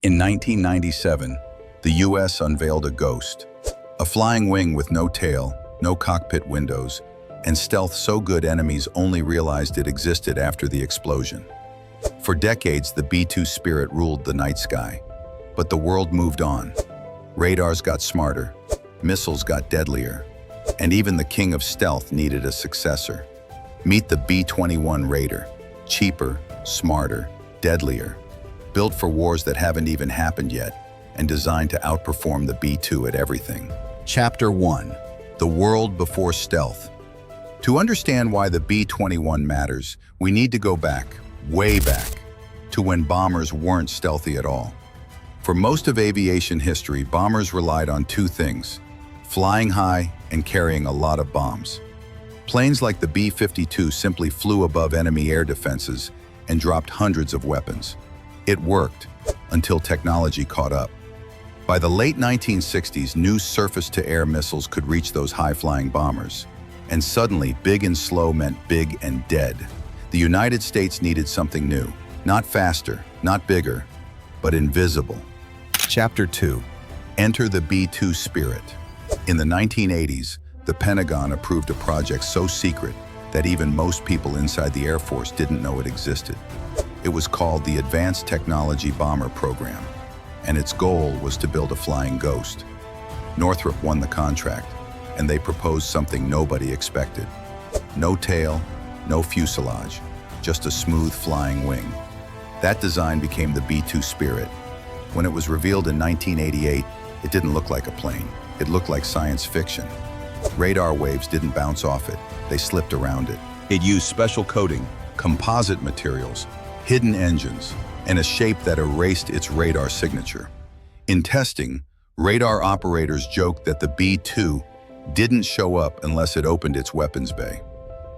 In 1997, the US unveiled a Ghost, a flying wing with no tail, no cockpit windows, and stealth so good enemies only realized it existed after the explosion. For decades, the B-2 Spirit ruled the night sky, but the world moved on. Radars got smarter, missiles got deadlier, and even the king of stealth needed a successor. Meet the B21 Raider, cheaper, smarter, deadlier, built for wars that haven't even happened yet, and designed to outperform the B-2 at everything. Chapter 1. The World Before Stealth. To understand why the B-21 matters, we need to go back, way back, to when bombers weren't stealthy at all. For most of aviation history, bombers relied on two things: flying high and carrying a lot of bombs. Planes like the B-52 simply flew above enemy air defenses and dropped hundreds of weapons. It worked, until technology caught up. By the late 1960s, new surface-to-air missiles could reach those high-flying bombers. And suddenly, big and slow meant big and dead. The United States needed something new. Not faster, not bigger, but invisible. Chapter 2. Enter the B-2 Spirit. In the 1980s, the Pentagon approved a project so secret that even most people inside the Air Force didn't know it existed. It was called the Advanced Technology Bomber Program, and its goal was to build a flying Ghost. Northrop won the contract, and they proposed something nobody expected. No tail, no fuselage, just a smooth flying wing. That design became the B-2 Spirit. When it was revealed in 1988, it didn't look like a plane. It looked like science fiction. Radar waves didn't bounce off it, they slipped around it. It used special coating, composite materials, hidden engines, and a shape that erased its radar signature. In testing, radar operators joked that the B-2 didn't show up unless it opened its weapons bay.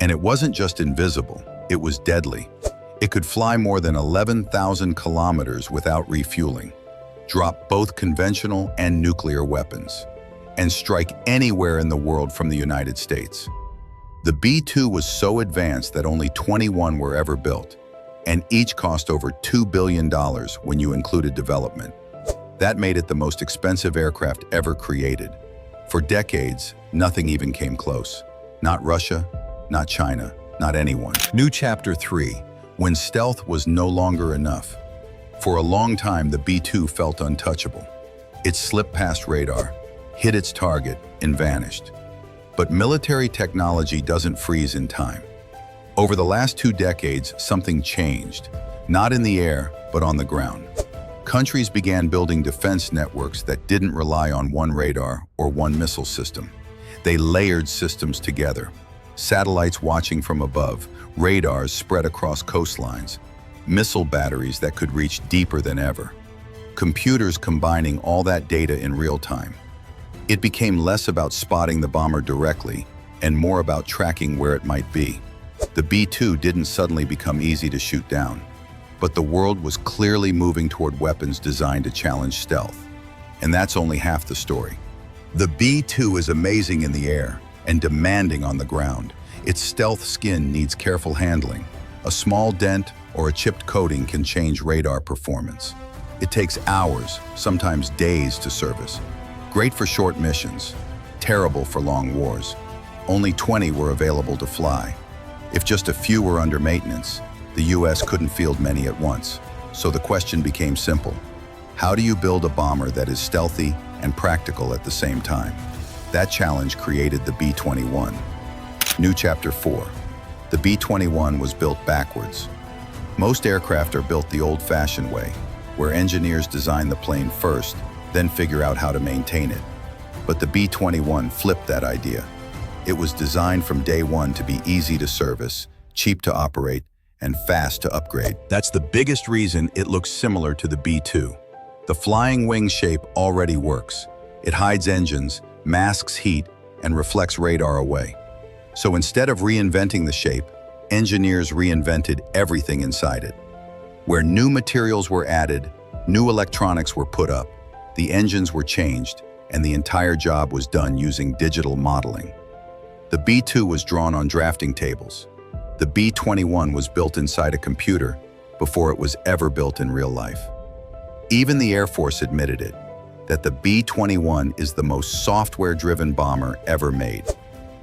And it wasn't just invisible, it was deadly. It could fly more than 11,000 kilometers without refueling, drop both conventional and nuclear weapons, and strike anywhere in the world from the United States. The B-2 was so advanced that only 21 were ever built, and each cost over $2 billion when you included development. That made it the most expensive aircraft ever created. For decades, nothing even came close. Not Russia, not China, not anyone. New Chapter 3, when stealth was no longer enough. For a long time, the B-2 felt untouchable. It slipped past radar, hit its target, and vanished. But military technology doesn't freeze in time. Over the last 2 decades, something changed, not in the air, but on the ground. Countries began building defense networks that didn't rely on one radar or one missile system. They layered systems together. Satellites watching from above, radars spread across coastlines, missile batteries that could reach deeper than ever, computers combining all that data in real time. It became less about spotting the bomber directly and more about tracking where it might be. The B-2 didn't suddenly become easy to shoot down, but the world was clearly moving toward weapons designed to challenge stealth. And that's only half the story. The B-2 is amazing in the air and demanding on the ground. Its stealth skin needs careful handling. A small dent or a chipped coating can change radar performance. It takes hours, sometimes days to service. Great for short missions, terrible for long wars. Only 20 were available to fly. If just a few were under maintenance, the US couldn't field many at once. So the question became simple. How do you build a bomber that is stealthy and practical at the same time? That challenge created the B-21. New Chapter 4. The B-21 was built backwards. Most aircraft are built the old-fashioned way, where engineers design the plane first, then figure out how to maintain it. But the B-21 flipped that idea. It was designed from day one to be easy to service, cheap to operate, and fast to upgrade. That's the biggest reason it looks similar to the B-2. The flying wing shape already works. It hides engines, masks heat, and reflects radar away. So instead of reinventing the shape, engineers reinvented everything inside it. Where new materials were added, new electronics were put up, the engines were changed, and the entire job was done using digital modeling. The B-2 was drawn on drafting tables. The B-21 was built inside a computer before it was ever built in real life. Even the Air Force admitted it, that the B-21 is the most software-driven bomber ever made.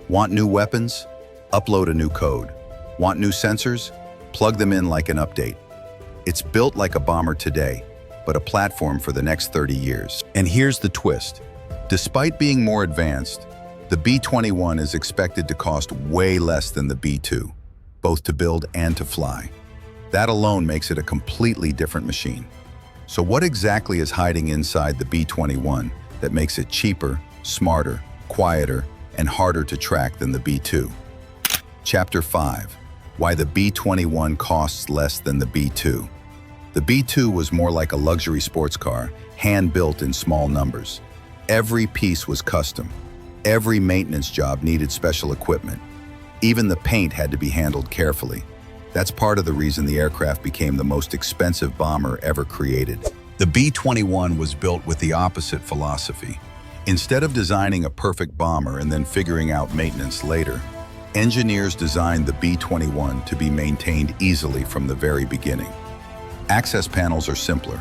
Want new weapons? Upload a new code. Want new sensors? Plug them in like an update. It's built like a bomber today, but a platform for the next 30 years. And here's the twist. Despite being more advanced, the B-21 is expected to cost way less than the B-2, both to build and to fly. That alone makes it a completely different machine. So what exactly is hiding inside the B-21 that makes it cheaper, smarter, quieter, and harder to track than the B-2? Chapter 5. Why the B-21 costs less than the B-2. The B-2 was more like a luxury sports car, hand-built in small numbers. Every piece was custom. Every maintenance job needed special equipment. Even the paint had to be handled carefully. That's part of the reason the aircraft became the most expensive bomber ever created. The B-21 was built with the opposite philosophy. Instead of designing a perfect bomber and then figuring out maintenance later, engineers designed the B-21 to be maintained easily from the very beginning. Access panels are simpler.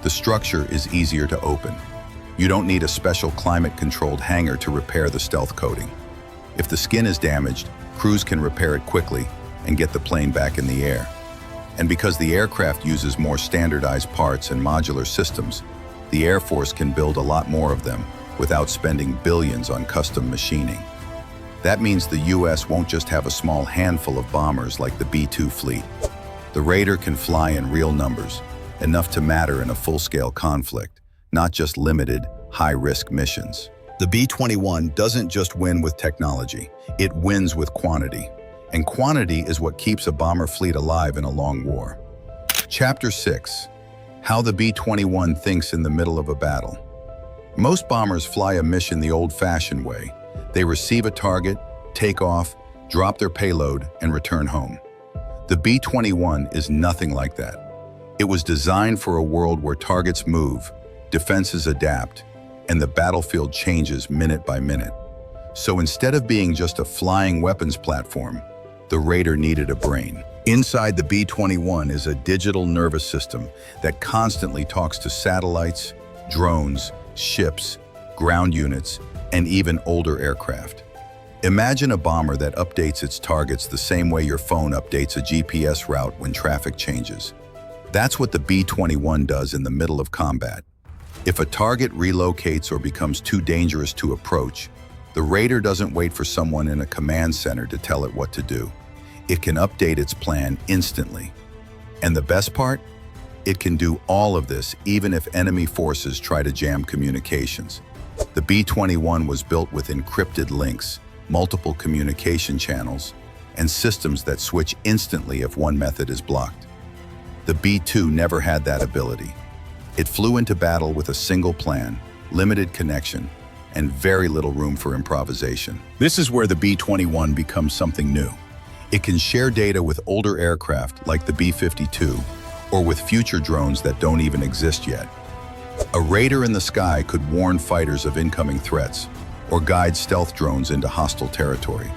The structure is easier to open. You don't need a special climate-controlled hangar to repair the stealth coating. If the skin is damaged, crews can repair it quickly and get the plane back in the air. And because the aircraft uses more standardized parts and modular systems, the Air Force can build a lot more of them without spending billions on custom machining. That means the US won't just have a small handful of bombers like the B-2 fleet. The Raider can fly in real numbers, enough to matter in a full-scale conflict, not just limited, high-risk missions. The B-21 doesn't just win with technology, it wins with quantity. And quantity is what keeps a bomber fleet alive in a long war. Chapter 6. How the B-21 thinks in the middle of a battle. Most bombers fly a mission the old-fashioned way. They receive a target, take off, drop their payload, and return home. The B-21 is nothing like that. It was designed for a world where targets move, defenses adapt, and the battlefield changes minute by minute. So instead of being just a flying weapons platform, the Raider needed a brain. Inside the B-21 is a digital nervous system that constantly talks to satellites, drones, ships, ground units, and even older aircraft. Imagine a bomber that updates its targets the same way your phone updates a GPS route when traffic changes. That's what the B-21 does in the middle of combat. If a target relocates or becomes too dangerous to approach, the Raider doesn't wait for someone in a command center to tell it what to do. It can update its plan instantly. And the best part? It can do all of this even if enemy forces try to jam communications. The B-21 was built with encrypted links, multiple communication channels, and systems that switch instantly if one method is blocked. The B-2 never had that ability. It flew into battle with a single plan, limited connection, and very little room for improvisation. This is where the B-21 becomes something new. It can share data with older aircraft like the B-52 or with future drones that don't even exist yet. A Raider in the sky could warn fighters of incoming threats or guide stealth drones into hostile territory.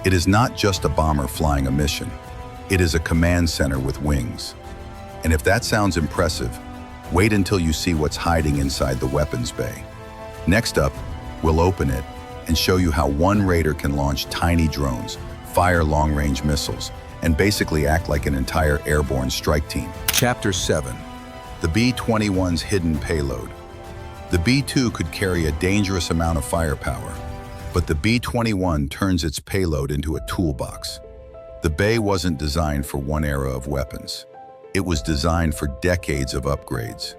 It is not just a bomber flying a mission. It is a command center with wings. And if that sounds impressive, wait until you see what's hiding inside the weapons bay. Next up, we'll open it and show you how one Raider can launch tiny drones, fire long-range missiles, and basically act like an entire airborne strike team. Chapter 7. The B-21's hidden payload. The B-2 could carry a dangerous amount of firepower, but the B-21 turns its payload into a toolbox. The bay wasn't designed for one era of weapons. It was designed for decades of upgrades.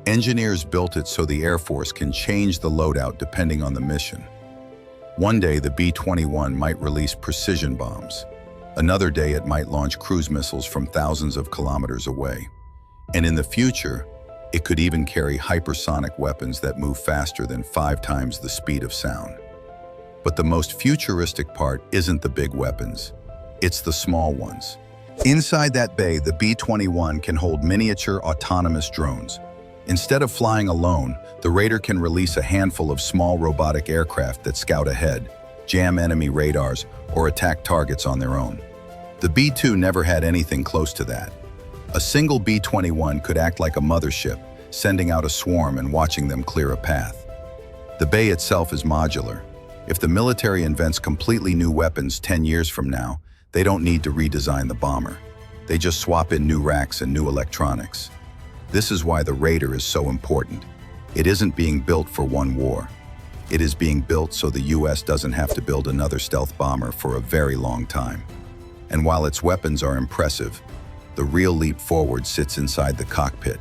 Engineers built it so the Air Force can change the loadout depending on the mission. One day, the B-21 might release precision bombs. Another day, it might launch cruise missiles from thousands of kilometers away. And in the future, it could even carry hypersonic weapons that move faster than 5 times the speed of sound. But the most futuristic part isn't the big weapons. It's the small ones. Inside that bay, the B-21 can hold miniature autonomous drones. Instead of flying alone, the Raider can release a handful of small robotic aircraft that scout ahead, jam enemy radars, or attack targets on their own. The B-2 never had anything close to that. A single B-21 could act like a mothership, sending out a swarm and watching them clear a path. The bay itself is modular. If the military invents completely new weapons 10 years from now, they don't need to redesign the bomber. They just swap in new racks and new electronics. This is why the Raider is so important. It isn't being built for one war. It is being built so the US doesn't have to build another stealth bomber for a very long time. And while its weapons are impressive, the real leap forward sits inside the cockpit.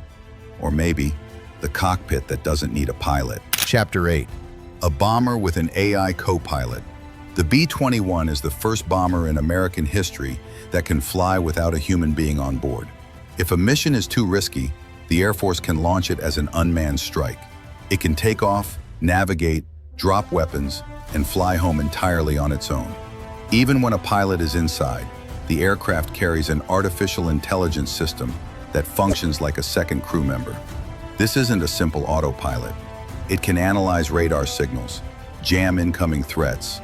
Or maybe the cockpit that doesn't need a pilot. Chapter 8. A bomber with an AI co-pilot. The B-21 is the first bomber in American history that can fly without a human being on board. If a mission is too risky, the Air Force can launch it as an unmanned strike. It can take off, navigate, drop weapons, and fly home entirely on its own. Even when a pilot is inside, the aircraft carries an artificial intelligence system that functions like a second crew member. This isn't a simple autopilot. It can analyze radar signals, jam incoming threats,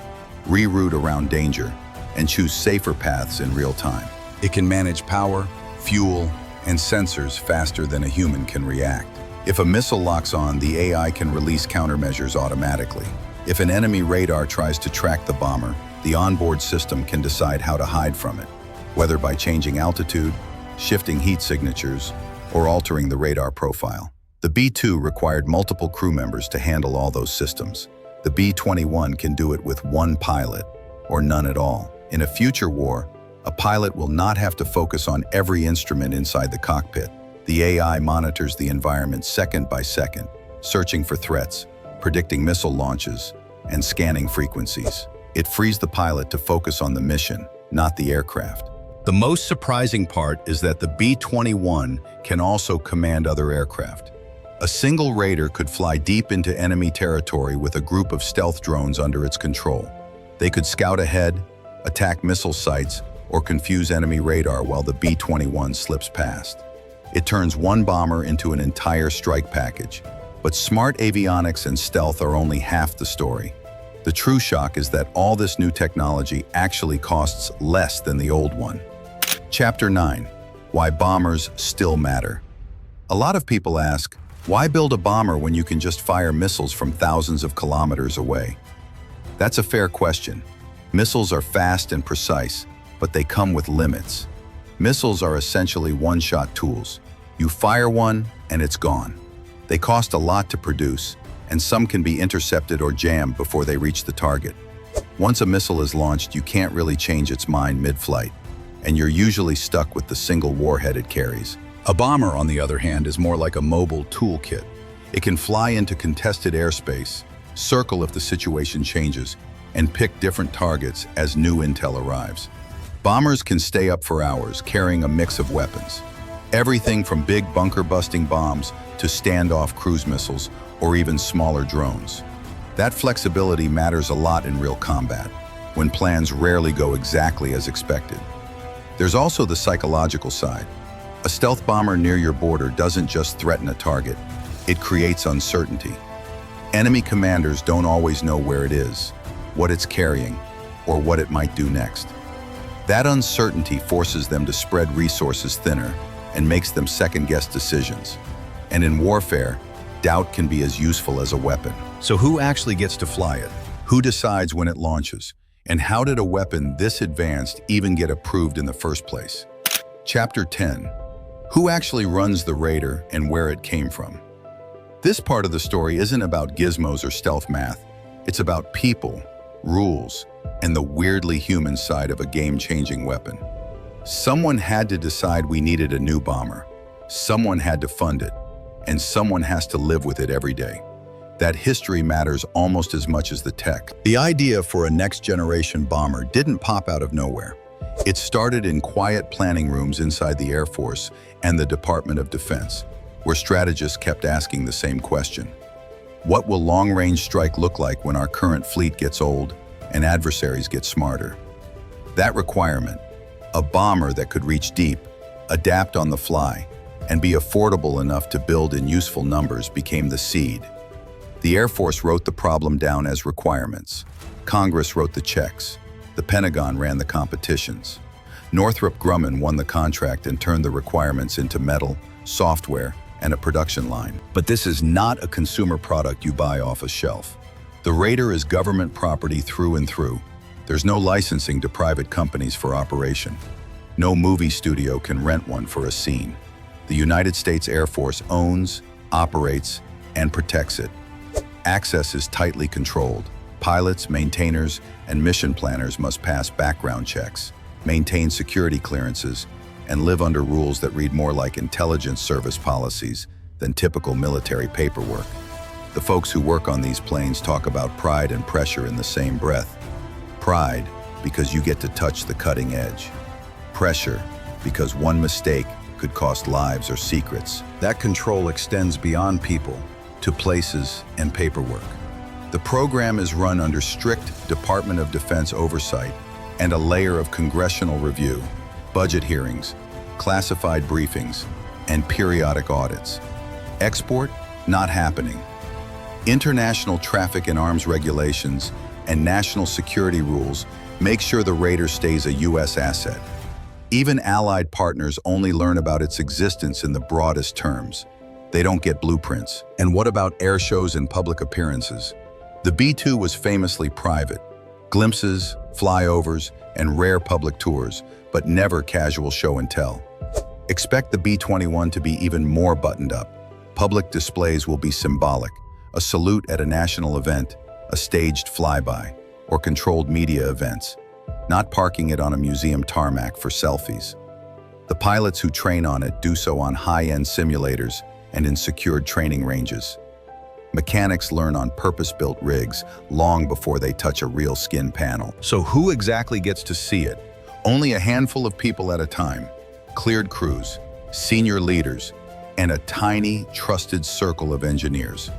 reroute around danger, and choose safer paths in real time. It can manage power, fuel, and sensors faster than a human can react. If a missile locks on, the AI can release countermeasures automatically. If an enemy radar tries to track the bomber, the onboard system can decide how to hide from it, whether by changing altitude, shifting heat signatures, or altering the radar profile. The B-2 required multiple crew members to handle all those systems. The B-21 can do it with one pilot, or none at all. In a future war, a pilot will not have to focus on every instrument inside the cockpit. The AI monitors the environment second by second, searching for threats, predicting missile launches, and scanning frequencies. It frees the pilot to focus on the mission, not the aircraft. The most surprising part is that the B-21 can also command other aircraft. A single Raider could fly deep into enemy territory with a group of stealth drones under its control. They could scout ahead, attack missile sites, or confuse enemy radar while the B-21 slips past. It turns one bomber into an entire strike package. But smart avionics and stealth are only half the story. The true shock is that all this new technology actually costs less than the old one. Chapter 9. Why bombers still matter. A lot of people ask, why build a bomber when you can just fire missiles from thousands of kilometers away? That's a fair question. Missiles are fast and precise, but they come with limits. Missiles are essentially one-shot tools. You fire one, and it's gone. They cost a lot to produce, and some can be intercepted or jammed before they reach the target. Once a missile is launched, you can't really change its mind mid-flight, and you're usually stuck with the single warhead it carries. A bomber, on the other hand, is more like a mobile toolkit. It can fly into contested airspace, circle if the situation changes, and pick different targets as new intel arrives. Bombers can stay up for hours, carrying a mix of weapons. Everything from big bunker-busting bombs to standoff cruise missiles or even smaller drones. That flexibility matters a lot in real combat, when plans rarely go exactly as expected. There's also the psychological side. A stealth bomber near your border doesn't just threaten a target, it creates uncertainty. Enemy commanders don't always know where it is, what it's carrying, or what it might do next. That uncertainty forces them to spread resources thinner and makes them second-guess decisions. And in warfare, doubt can be as useful as a weapon. So who actually gets to fly it? Who decides when it launches? And how did a weapon this advanced even get approved in the first place? Chapter 10. Who actually runs the Raider and where it came from? This part of the story isn't about gizmos or stealth math. It's about people, rules, and the weirdly human side of a game-changing weapon. Someone had to decide we needed a new bomber. Someone had to fund it, and someone has to live with it every day. That history matters almost as much as the tech. The idea for a next-generation bomber didn't pop out of nowhere. It started in quiet planning rooms inside the Air Force and the Department of Defense, where strategists kept asking the same question. What will long-range strike look like when our current fleet gets old and adversaries get smarter? That requirement, a bomber that could reach deep, adapt on the fly, and be affordable enough to build in useful numbers, became the seed. The Air Force wrote the problem down as requirements. Congress wrote the checks. The Pentagon ran the competitions. Northrop Grumman won the contract and turned the requirements into metal, software, and a production line. But this is not a consumer product you buy off a shelf. The Raider is government property through and through. There's no licensing to private companies for operation. No movie studio can rent one for a scene. The United States Air Force owns, operates, and protects it. Access is tightly controlled. Pilots, maintainers, and mission planners must pass background checks, maintain security clearances, and live under rules that read more like intelligence service policies than typical military paperwork. The folks who work on these planes talk about pride and pressure in the same breath. Pride, because you get to touch the cutting edge. Pressure, because one mistake could cost lives or secrets. That control extends beyond people to places and paperwork. The program is run under strict Department of Defense oversight and a layer of congressional review, budget hearings, classified briefings, and periodic audits. Export? Not happening. International traffic and arms regulations and national security rules make sure the Raider stays a U.S. asset. Even allied partners only learn about its existence in the broadest terms. They don't get blueprints. And what about air shows and public appearances? The B-2 was famously private. Glimpses, flyovers, and rare public tours, but never casual show and tell. Expect the B-21 to be even more buttoned up. Public displays will be symbolic, a salute at a national event, a staged flyby, or controlled media events, not parking it on a museum tarmac for selfies. The pilots who train on it do so on high-end simulators and in secured training ranges. Mechanics learn on purpose-built rigs long before they touch a real skin panel. So who exactly gets to see it? Only a handful of people at a time. Cleared crews, senior leaders, and a tiny, trusted circle of engineers.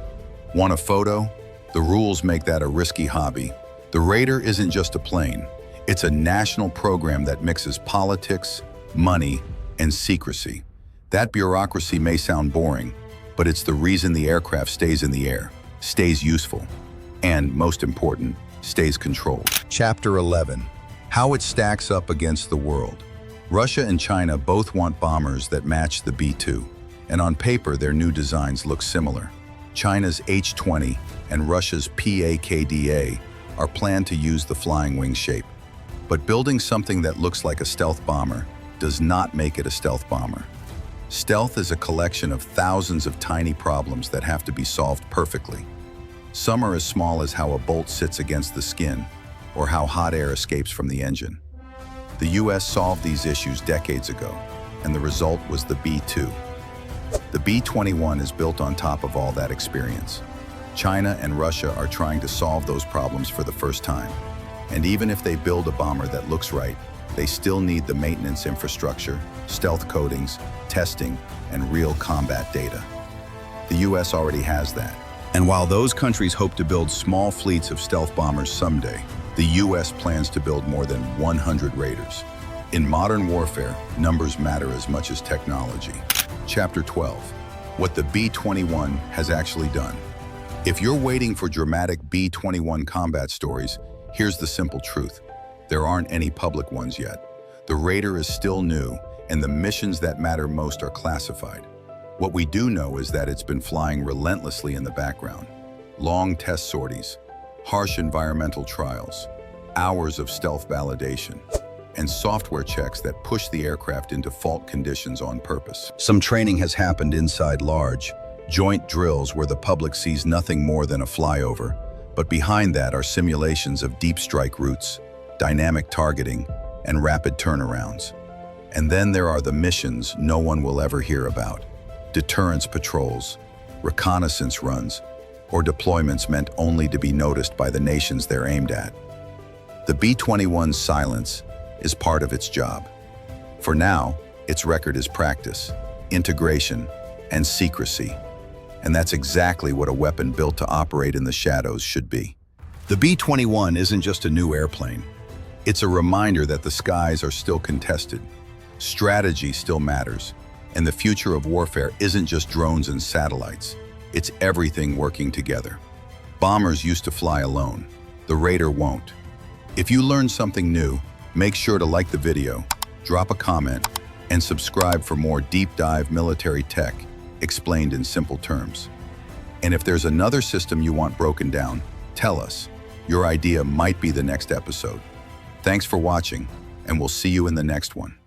Want a photo? The rules make that a risky hobby. The Raider isn't just a plane. It's a national program that mixes politics, money, and secrecy. That bureaucracy may sound boring, but it's the reason the aircraft stays in the air, stays useful, and, most important, stays controlled. Chapter 11. How it stacks up against the world. Russia and China both want bombers that match the B-2, and on paper their new designs look similar. China's H-20 and Russia's PAKDA are planned to use the flying wing shape. But building something that looks like a stealth bomber does not make it a stealth bomber. Stealth is a collection of thousands of tiny problems that have to be solved perfectly. Some are as small as how a bolt sits against the skin or how hot air escapes from the engine. The US solved these issues decades ago, and the result was the B-2. The B-21 is built on top of all that experience. China and Russia are trying to solve those problems for the first time. And even if they build a bomber that looks right, they still need the maintenance infrastructure, stealth coatings, testing, and real combat data. The US already has that. And while those countries hope to build small fleets of stealth bombers someday, the US plans to build more than 100 Raiders. In modern warfare, numbers matter as much as technology. Chapter 12. What the B-21 has actually done. If you're waiting for dramatic B-21 combat stories, here's the simple truth. There aren't any public ones yet. The Raider is still new, and the missions that matter most are classified. What we do know is that it's been flying relentlessly in the background. Long test sorties, harsh environmental trials, hours of stealth validation, and software checks that push the aircraft into fault conditions on purpose. Some training has happened inside large, joint drills where the public sees nothing more than a flyover, but behind that are simulations of deep strike routes, dynamic targeting, and rapid turnarounds. And then there are the missions no one will ever hear about. Deterrence patrols, reconnaissance runs, or deployments meant only to be noticed by the nations they're aimed at. The B-21's silence is part of its job. For now, its record is practice, integration, and secrecy. And that's exactly what a weapon built to operate in the shadows should be. The B-21 isn't just a new airplane. It's a reminder that the skies are still contested, strategy still matters, and the future of warfare isn't just drones and satellites. It's everything working together. Bombers used to fly alone. The Raider won't. If you learned something new, make sure to like the video, drop a comment, and subscribe for more deep dive military tech explained in simple terms. And if there's another system you want broken down, tell us. Your idea might be the next episode. Thanks for watching, and we'll see you in the next one.